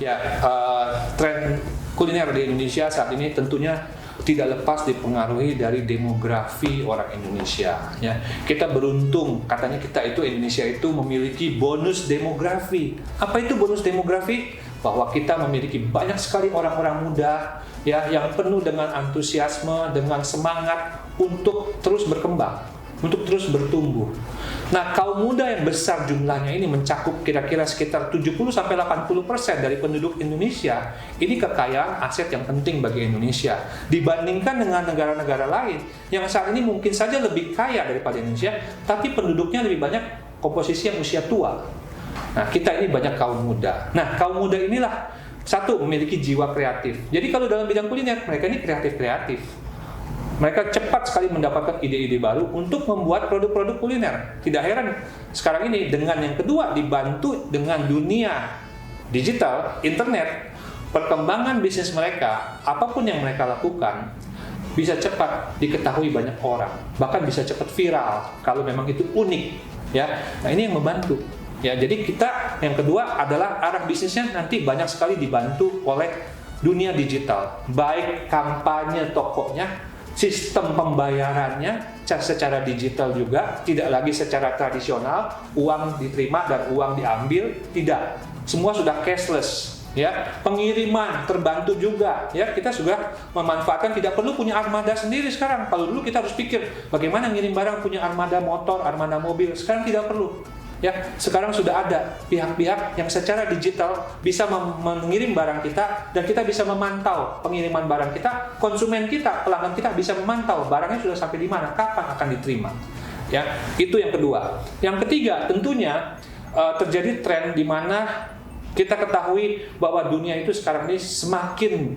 Ya, tren kuliner di Indonesia saat ini tentunya tidak lepas dipengaruhi dari demografi orang Indonesia. Ya, kita beruntung, katanya Indonesia itu memiliki bonus demografi. Apa itu bonus demografi? Bahwa kita memiliki banyak sekali orang-orang muda, ya, yang penuh dengan antusiasme, dengan semangat untuk terus berkembang, untuk terus bertumbuh. Nah, kaum muda yang besar jumlahnya ini mencakup kira-kira sekitar 70-80% dari penduduk Indonesia. Ini kekayaan aset yang penting bagi Indonesia dibandingkan dengan negara-negara lain yang saat ini mungkin saja lebih kaya daripada Indonesia, tapi penduduknya lebih banyak komposisi yang usia tua. Nah, kita ini banyak kaum muda. Nah, kaum muda inilah satu memiliki jiwa kreatif. Jadi kalau dalam bidang kuliner, mereka ini kreatif-kreatif. Mereka cepat sekali mendapatkan ide-ide baru untuk membuat produk-produk kuliner. Tidak heran sekarang ini dengan yang kedua dibantu dengan dunia digital, internet, perkembangan bisnis mereka, apapun yang mereka lakukan bisa cepat diketahui banyak orang, bahkan bisa cepat viral kalau memang itu unik, ya. Nah, ini yang membantu. Ya, jadi kita yang kedua adalah arah bisnisnya nanti banyak sekali dibantu oleh dunia digital, baik kampanye tokonya, sistem pembayarannya secara digital juga, tidak lagi secara tradisional, uang diterima dan uang diambil, tidak. Semua sudah cashless, ya. Pengiriman terbantu juga, ya. Kita sudah memanfaatkan, tidak perlu punya armada sendiri sekarang. Kalau dulu kita harus pikir bagaimana ngirim barang punya armada motor, armada mobil. Sekarang tidak perlu. Ya, sekarang sudah ada pihak-pihak yang secara digital bisa mengirim barang kita dan kita bisa memantau pengiriman barang kita, konsumen kita, pelanggan kita bisa memantau barangnya sudah sampai di mana, kapan akan diterima. Ya, itu yang kedua. Yang ketiga, tentunya terjadi tren di mana kita ketahui bahwa dunia itu sekarang ini semakin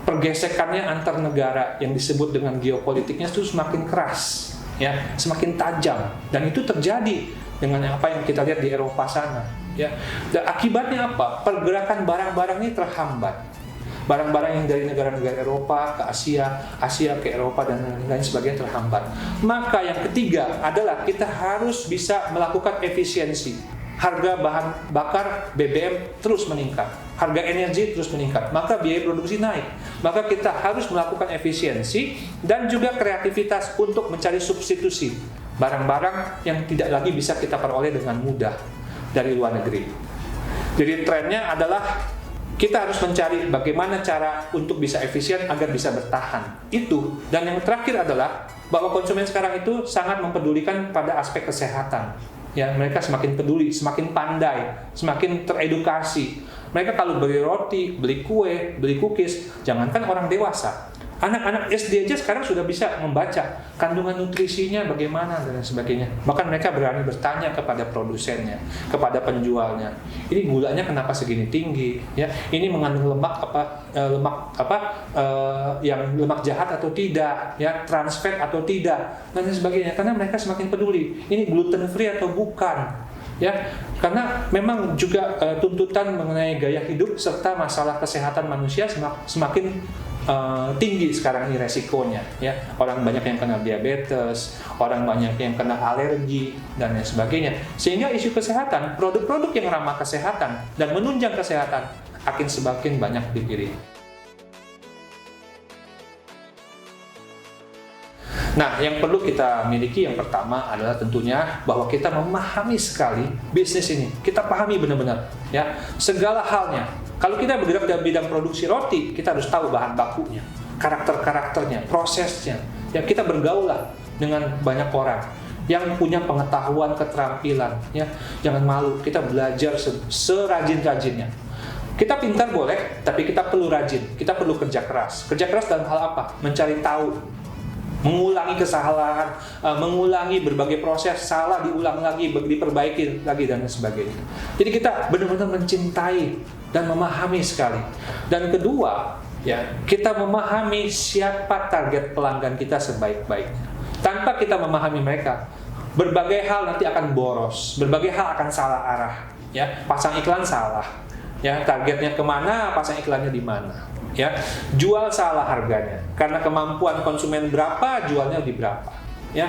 pergesekannya antar negara yang disebut dengan geopolitiknya itu semakin keras, ya, semakin tajam, dan itu terjadi dengan apa yang kita lihat di Eropa sana, ya. Dan akibatnya apa? Pergerakan barang-barang ini terhambat. Barang-barang yang dari negara-negara Eropa ke Asia, Asia ke Eropa dan lain sebagainya terhambat. Maka yang ketiga adalah kita harus bisa melakukan efisiensi. Harga bahan bakar BBM terus meningkat, harga energi terus meningkat, maka biaya produksi naik. Maka kita harus melakukan efisiensi dan juga kreativitas untuk mencari substitusi barang-barang yang tidak lagi bisa kita peroleh dengan mudah dari luar negeri. Jadi trennya adalah kita harus mencari bagaimana cara untuk bisa efisien agar bisa bertahan. Itu. Dan yang terakhir adalah bahwa konsumen sekarang itu sangat mempedulikan pada aspek kesehatan. Ya, mereka semakin peduli, semakin pandai, semakin teredukasi. Mereka kalau beli roti, beli kue, beli cookies, jangankan orang dewasa, anak-anak SD aja sekarang sudah bisa membaca kandungan nutrisinya bagaimana dan sebagainya. Bahkan mereka berani bertanya kepada produsennya, kepada penjualnya. Ini gulanya kenapa segini tinggi? Ya, ini mengandung lemak yang lemak jahat atau tidak? Ya, trans fat atau tidak? Dan sebagainya. Karena mereka semakin peduli. Ini gluten free atau bukan? Ya, karena memang juga tuntutan mengenai gaya hidup serta masalah kesehatan manusia semakin tinggi sekarang ini resikonya, ya. Orang banyak yang kena diabetes, orang banyak yang kena alergi dan lain sebagainya. Sehingga isu kesehatan, produk-produk yang ramah kesehatan dan menunjang kesehatan akan semakin banyak dipilih. Nah, yang perlu kita miliki yang pertama adalah tentunya bahwa kita memahami sekali bisnis ini. Kita pahami benar-benar, ya, segala halnya. Kalau kita bergerak dalam bidang produksi roti, kita harus tahu bahan bakunya, karakter-karakternya, prosesnya. Ya, kita bergaul lah dengan banyak orang yang punya pengetahuan, keterampilan. Ya, jangan malu, kita belajar serajin-rajinnya. Kita pintar boleh, tapi kita perlu rajin, kita perlu kerja keras. Kerja keras dalam hal apa? Mencari tahu. mengulangi kesalahan, mengulangi berbagai proses, salah diulang lagi, diperbaiki lagi dan sebagainya. Jadi kita benar-benar mencintai dan memahami sekali. Dan kedua, ya, kita memahami siapa target pelanggan kita sebaik-baiknya. Tanpa kita memahami mereka, berbagai hal nanti akan boros, berbagai hal akan salah arah. Ya, pasang iklan salah. Ya, targetnya kemana, pasang iklannya di mana. Ya, jual salah harganya karena kemampuan konsumen berapa, jualnya di berapa. Ya,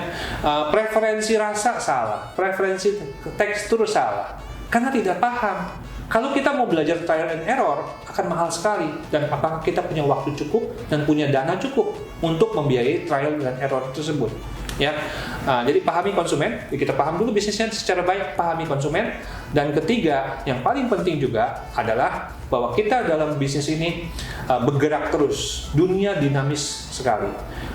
preferensi rasa salah, preferensi tekstur salah karena tidak paham. Kalau kita mau belajar trial and error akan mahal sekali, dan apakah kita punya waktu cukup dan punya dana cukup untuk membiayai trial dan error tersebut. Ya, jadi pahami konsumen, kita paham dulu bisnisnya secara baik, pahami konsumen. Dan ketiga, yang paling penting juga adalah bahwa kita dalam bisnis ini bergerak terus, dunia dinamis sekali.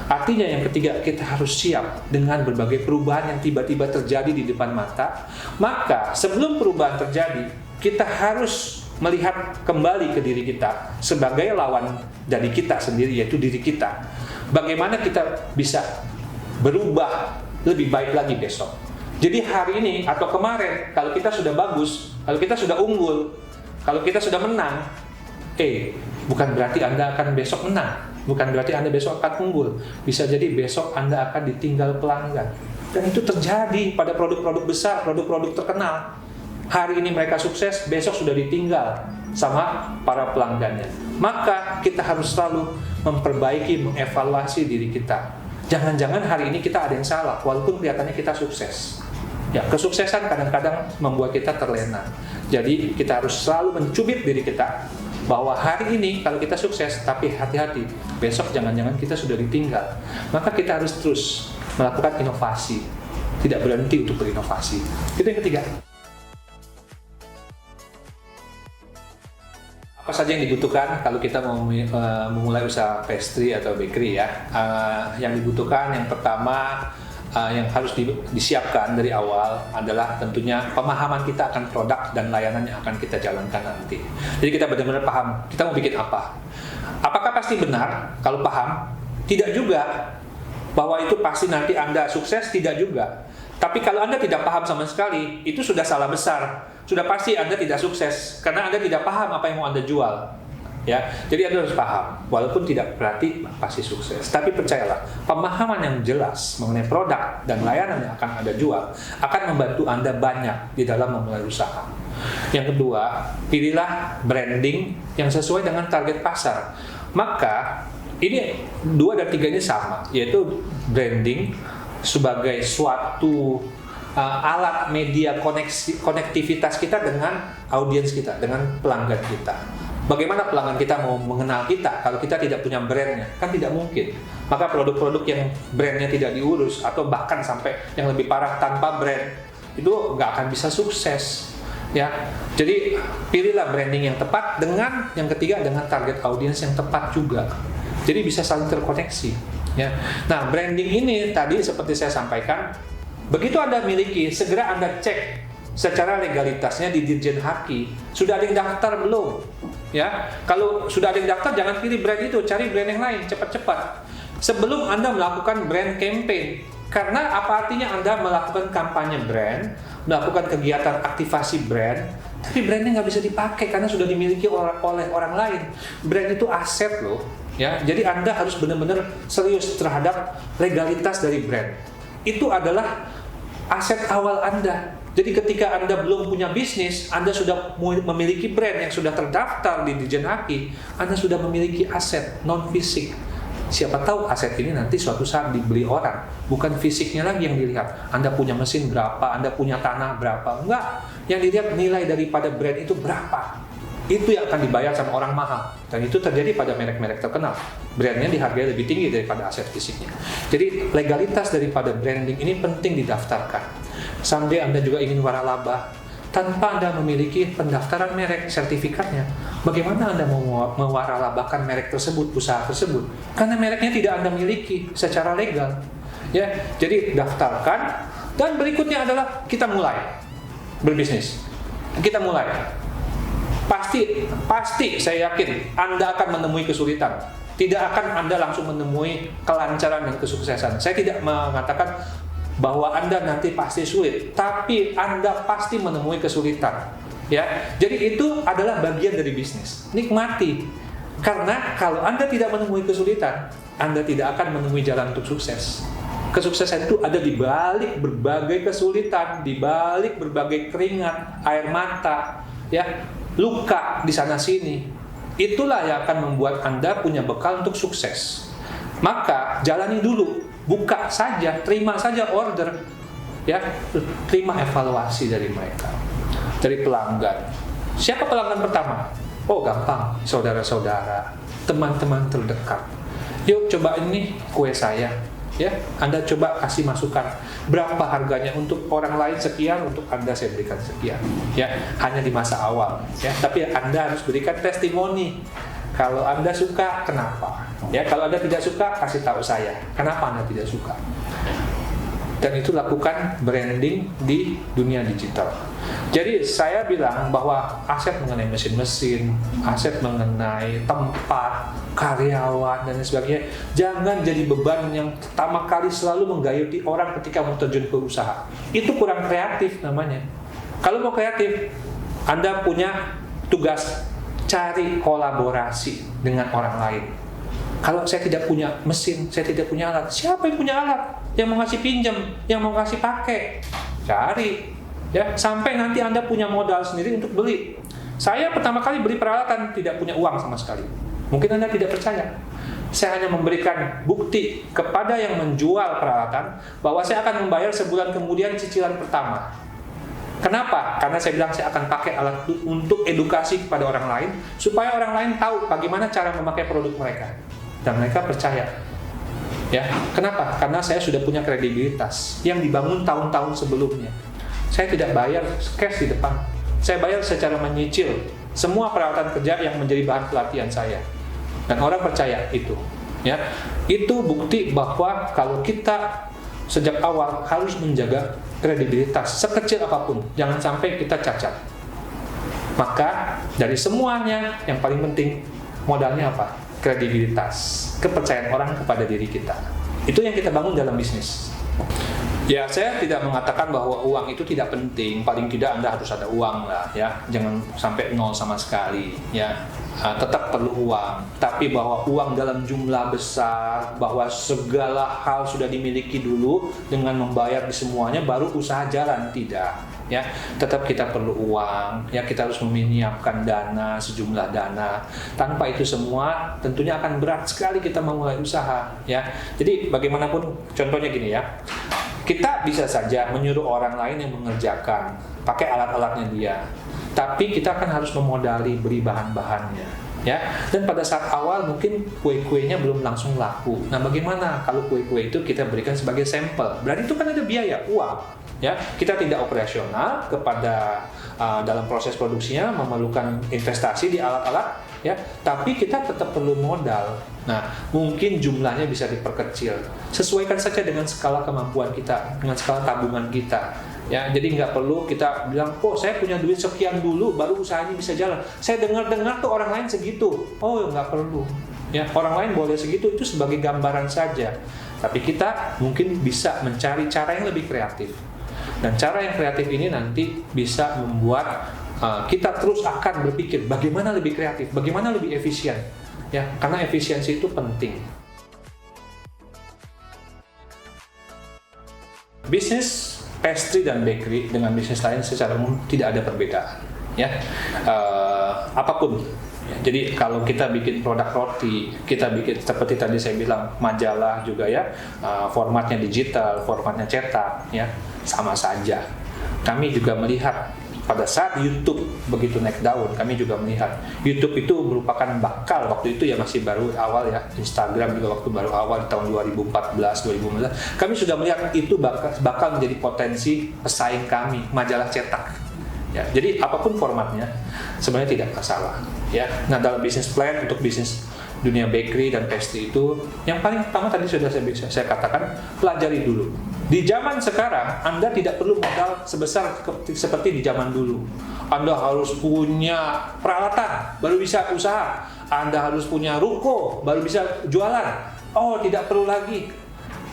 Artinya yang ketiga, kita harus siap dengan berbagai perubahan yang tiba-tiba terjadi di depan mata. Maka sebelum perubahan terjadi, kita harus melihat kembali ke diri kita sebagai lawan dari kita sendiri, yaitu diri kita. Bagaimana kita bisa berubah lebih baik lagi besok. Jadi hari ini atau kemarin, kalau kita sudah bagus, kalau kita sudah unggul, kalau kita sudah menang, bukan berarti Anda akan besok menang, bukan berarti Anda besok akan unggul. Bisa jadi besok Anda akan ditinggal pelanggan. Dan itu terjadi pada produk-produk besar, produk-produk terkenal. Hari ini mereka sukses, besok sudah ditinggal sama para pelanggannya. Maka kita harus selalu memperbaiki, mengevaluasi diri kita. Jangan-jangan hari ini kita ada yang salah, walaupun kelihatannya kita sukses. Ya, kesuksesan kadang-kadang membuat kita terlena. Jadi kita harus selalu mencubit diri kita bahwa hari ini kalau kita sukses, tapi hati-hati, besok jangan-jangan kita sudah ditinggal. Maka kita harus terus melakukan inovasi, tidak berhenti untuk berinovasi. Itu yang ketiga. Apa saja yang dibutuhkan kalau kita mau memulai usaha pastry atau bakery ya? Yang dibutuhkan yang pertama, yang harus disiapkan dari awal adalah tentunya pemahaman kita akan produk dan layanan yang akan kita jalankan nanti. Jadi kita benar-benar paham kita mau bikin apa. Apakah pasti benar kalau paham? Tidak juga. Bahwa itu pasti nanti Anda sukses, tidak juga. Tapi kalau Anda tidak paham sama sekali, itu sudah salah besar. Sudah pasti Anda tidak sukses karena Anda tidak paham apa yang mau Anda jual. Ya, jadi Anda harus paham. Walaupun tidak berarti pasti sukses. Tapi percayalah, pemahaman yang jelas mengenai produk dan layanan yang akan Anda jual akan membantu Anda banyak di dalam memulai usaha. Yang kedua, pilihlah branding yang sesuai dengan target pasar. Maka ini 2 dan 3 ini sama, yaitu branding sebagai suatu alat media konektivitas kita dengan audiens kita, dengan pelanggan kita. Bagaimana pelanggan kita mau mengenal kita kalau kita tidak punya brandnya? Kan tidak mungkin. Maka produk-produk yang brandnya tidak diurus atau bahkan sampai yang lebih parah tanpa brand itu nggak akan bisa sukses. Ya, jadi pilihlah branding yang tepat dengan yang ketiga dengan target audiens yang tepat juga. Jadi bisa saling terkoneksi. Ya. Nah, branding ini tadi seperti saya sampaikan, begitu Anda miliki, segera Anda cek secara legalitasnya di Dirjen Haki. Sudah ada yang daftar belum? Ya, kalau sudah ada yang daftar, jangan pilih brand itu, cari brand yang lain cepat-cepat. Sebelum Anda melakukan brand campaign, karena apa artinya Anda melakukan kampanye brand, melakukan kegiatan aktivasi brand, tapi brandnya nggak bisa dipakai karena sudah dimiliki oleh orang lain. Brand itu aset loh. Ya, jadi Anda harus benar-benar serius terhadap legalitas dari brand. Itu adalah aset awal Anda. Jadi ketika Anda belum punya bisnis, Anda sudah memiliki brand yang sudah terdaftar di Dirjen Haki, Anda sudah memiliki aset non-fisik. Siapa tahu aset ini nanti suatu saat dibeli orang, bukan fisiknya lagi yang dilihat. Anda punya mesin berapa, Anda punya tanah berapa, enggak. Yang dilihat nilai daripada brand itu berapa. Itu yang akan dibayar sama orang mahal. Dan itu terjadi pada merek-merek terkenal. Brandnya dihargai lebih tinggi daripada aset fisiknya. Jadi legalitas daripada branding ini penting didaftarkan. Someday Anda juga ingin waralaba, tanpa Anda memiliki pendaftaran merek, sertifikatnya, bagaimana Anda mau mewaralabakan merek tersebut, usaha tersebut? Karena mereknya tidak Anda miliki secara legal. Ya, jadi daftarkan. Dan berikutnya adalah kita mulai berbisnis. Kita mulai. Pasti saya yakin Anda akan menemui kesulitan. Tidak akan Anda langsung menemui kelancaran dan kesuksesan. Saya tidak mengatakan bahwa Anda nanti pasti sulit, tapi Anda pasti menemui kesulitan. Ya, jadi itu adalah bagian dari bisnis. Nikmati, karena kalau Anda tidak menemui kesulitan, Anda tidak akan menemui jalan untuk sukses. Kesuksesan itu ada di balik berbagai kesulitan, di balik berbagai keringat, air mata, ya, luka di sana sini. Itulah yang akan membuat Anda punya bekal untuk sukses. Maka jalani dulu, buka saja, terima saja order, ya, terima evaluasi dari mereka, dari pelanggan. Siapa pelanggan pertama? Oh, gampang, saudara-saudara, teman-teman terdekat. Yuk coba ini kue saya, ya. Anda coba kasih masukan. Berapa harganya untuk orang lain sekian, untuk Anda saya berikan sekian. Ya, hanya di masa awal. Ya, tapi Anda harus berikan testimoni. Kalau Anda suka, kenapa? Ya, kalau Anda tidak suka, kasih tahu saya. Kenapa Anda tidak suka? Dan itu lakukan branding di dunia digital. Jadi saya bilang bahwa aset mengenai mesin-mesin, aset mengenai tempat, karyawan, dan sebagainya, jangan jadi beban yang pertama kali selalu menggayuti orang ketika mau terjun ke usaha. Itu kurang kreatif namanya. Kalau mau kreatif, Anda punya tugas cari kolaborasi dengan orang lain. Kalau saya tidak punya mesin, saya tidak punya alat, siapa yang punya alat? Yang mau ngasih pinjam, yang mau ngasih pakai, cari, ya, sampai nanti Anda punya modal sendiri untuk beli. Saya pertama kali beli peralatan tidak punya uang sama sekali. Mungkin Anda tidak percaya. Saya hanya memberikan bukti kepada yang menjual peralatan bahwa saya akan membayar sebulan kemudian cicilan pertama. Kenapa? Karena saya bilang saya akan pakai alat itu untuk edukasi kepada orang lain, supaya orang lain tahu bagaimana cara memakai produk mereka. Dan mereka percaya. Ya, kenapa? Karena saya sudah punya kredibilitas yang dibangun tahun-tahun sebelumnya. Saya tidak bayar cash di depan. Saya bayar secara menyicil semua peralatan kerja yang menjadi bahan pelatihan saya. Dan orang percaya itu. Ya, itu bukti bahwa kalau kita sejak awal harus menjaga kredibilitas sekecil apapun, jangan sampai kita cacat. Maka dari semuanya yang paling penting modalnya apa? Kredibilitas, kepercayaan orang kepada diri kita. Itu yang kita bangun dalam bisnis. Ya, saya tidak mengatakan bahwa uang itu tidak penting. Paling tidak Anda harus ada uang lah, ya. Jangan sampai nol sama sekali, ya. Tetap perlu uang. Tapi bahwa uang dalam jumlah besar, bahwa segala hal sudah dimiliki dulu dengan membayar di semuanya, baru usaha jalan, tidak. Ya, tetap kita perlu uang. Ya, kita harus menyiapkan dana, sejumlah dana. Tanpa itu semua, tentunya akan berat sekali kita memulai usaha. Ya, jadi bagaimanapun, contohnya gini ya. Kita bisa saja menyuruh orang lain yang mengerjakan, pakai alat-alatnya dia. Tapi kita kan harus memodali, beri bahan-bahannya, ya. Dan pada saat awal mungkin kue-kuenya belum langsung laku. Nah, bagaimana kalau kue-kue itu kita berikan sebagai sampel? Berarti itu kan ada biaya, uang, ya. Kita tidak operasional kepada dalam proses produksinya, memerlukan investasi di alat-alat, ya. Tapi kita tetap perlu modal. Nah, mungkin jumlahnya bisa diperkecil. Sesuaikan saja dengan skala kemampuan kita, dengan skala tabungan kita. Ya, jadi nggak perlu kita bilang, oh saya punya duit sekian dulu, baru usahanya bisa jalan. Saya dengar-dengar tuh orang lain segitu. Oh, nggak perlu. Ya, orang lain boleh segitu, itu sebagai gambaran saja. Tapi kita mungkin bisa mencari cara yang lebih kreatif. Dan cara yang kreatif ini nanti bisa membuat kita terus akan berpikir bagaimana lebih kreatif, bagaimana lebih efisien. Ya, karena efisiensi itu penting. Bisnis pastry dan bakery dengan bisnis lain secara umum tidak ada perbedaan. Ya, apapun. Ya, jadi kalau kita bikin produk roti, kita bikin seperti tadi saya bilang majalah juga ya, formatnya digital, formatnya cetak, ya sama saja. Kami juga melihat pada saat YouTube begitu naik daun, kami juga melihat YouTube itu merupakan bakal waktu itu ya masih baru awal ya, Instagram juga waktu baru awal di tahun 2014-2015, kami sudah melihat itu bakal menjadi potensi pesaing kami, majalah cetak. Ya, jadi apapun formatnya sebenarnya tidak masalah. Ya, nah dalam bisnis plan untuk bisnis dunia bakery dan pastry itu yang paling pertama tadi sudah saya katakan, pelajari dulu. Di zaman sekarang Anda tidak perlu modal sebesar seperti di zaman dulu. Anda harus punya peralatan baru bisa usaha. Anda harus punya ruko baru bisa jualan. Oh, tidak perlu lagi.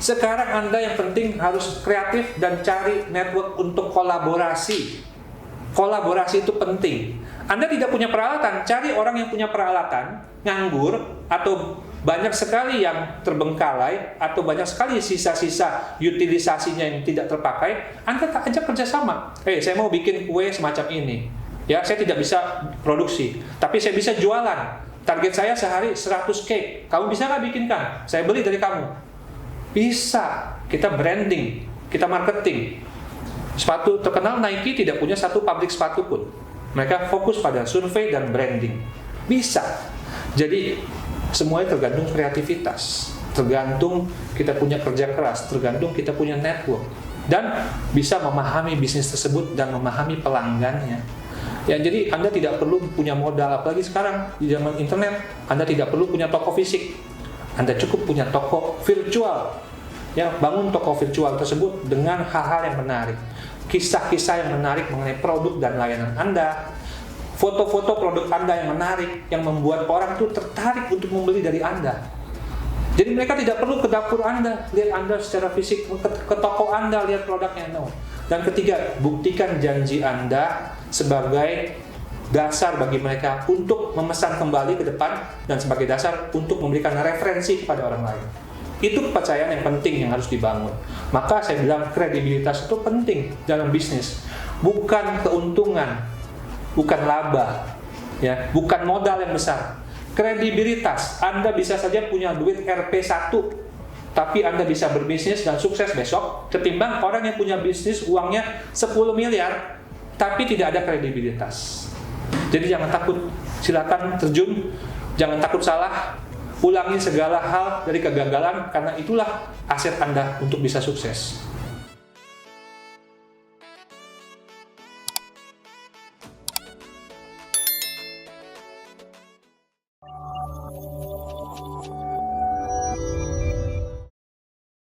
Sekarang Anda yang penting harus kreatif dan cari network untuk kolaborasi. Kolaborasi itu penting. Anda tidak punya peralatan, cari orang yang punya peralatan, nganggur, atau banyak sekali yang terbengkalai, atau banyak sekali sisa-sisa utilisasinya yang tidak terpakai. Anda ajak kerjasama. Saya mau bikin kue semacam ini. Ya, saya tidak bisa produksi, tapi saya bisa jualan. Target saya sehari 100 cake. Kamu bisa nggak bikinkan? Saya beli dari kamu. Bisa. Kita branding, kita marketing. Sepatu terkenal Nike tidak punya satu pabrik sepatu pun. Mereka fokus pada survei dan branding. Bisa. Jadi semuanya tergantung kreativitas, tergantung kita punya kerja keras, tergantung kita punya network, dan bisa memahami bisnis tersebut dan memahami pelanggannya. Ya, jadi Anda tidak perlu punya modal, apalagi sekarang di zaman internet. Anda tidak perlu punya toko fisik. Anda cukup punya toko virtual. Ya, bangun toko virtual tersebut dengan hal-hal yang menarik. Kisah-kisah yang menarik mengenai produk dan layanan Anda. Foto-foto produk Anda yang menarik, yang membuat orang itu tertarik untuk membeli dari Anda. Jadi mereka tidak perlu ke dapur Anda, lihat Anda secara fisik, ke toko Anda, lihat produknya. No. Dan ketiga, buktikan janji Anda sebagai dasar bagi mereka untuk memesan kembali ke depan, dan sebagai dasar untuk memberikan referensi kepada orang lain. Itu kepercayaan yang penting yang harus dibangun. Maka saya bilang kredibilitas itu penting dalam bisnis. Bukan keuntungan, bukan laba, ya, bukan modal yang besar. Kredibilitas. Anda bisa saja punya duit Rp1, tapi Anda bisa berbisnis dan sukses besok, ketimbang orang yang punya bisnis uangnya 10 miliar, tapi tidak ada kredibilitas. Jadi jangan takut, silakan terjun, jangan takut salah, ulangi segala hal dari kegagalan, karena itulah aset Anda untuk bisa sukses.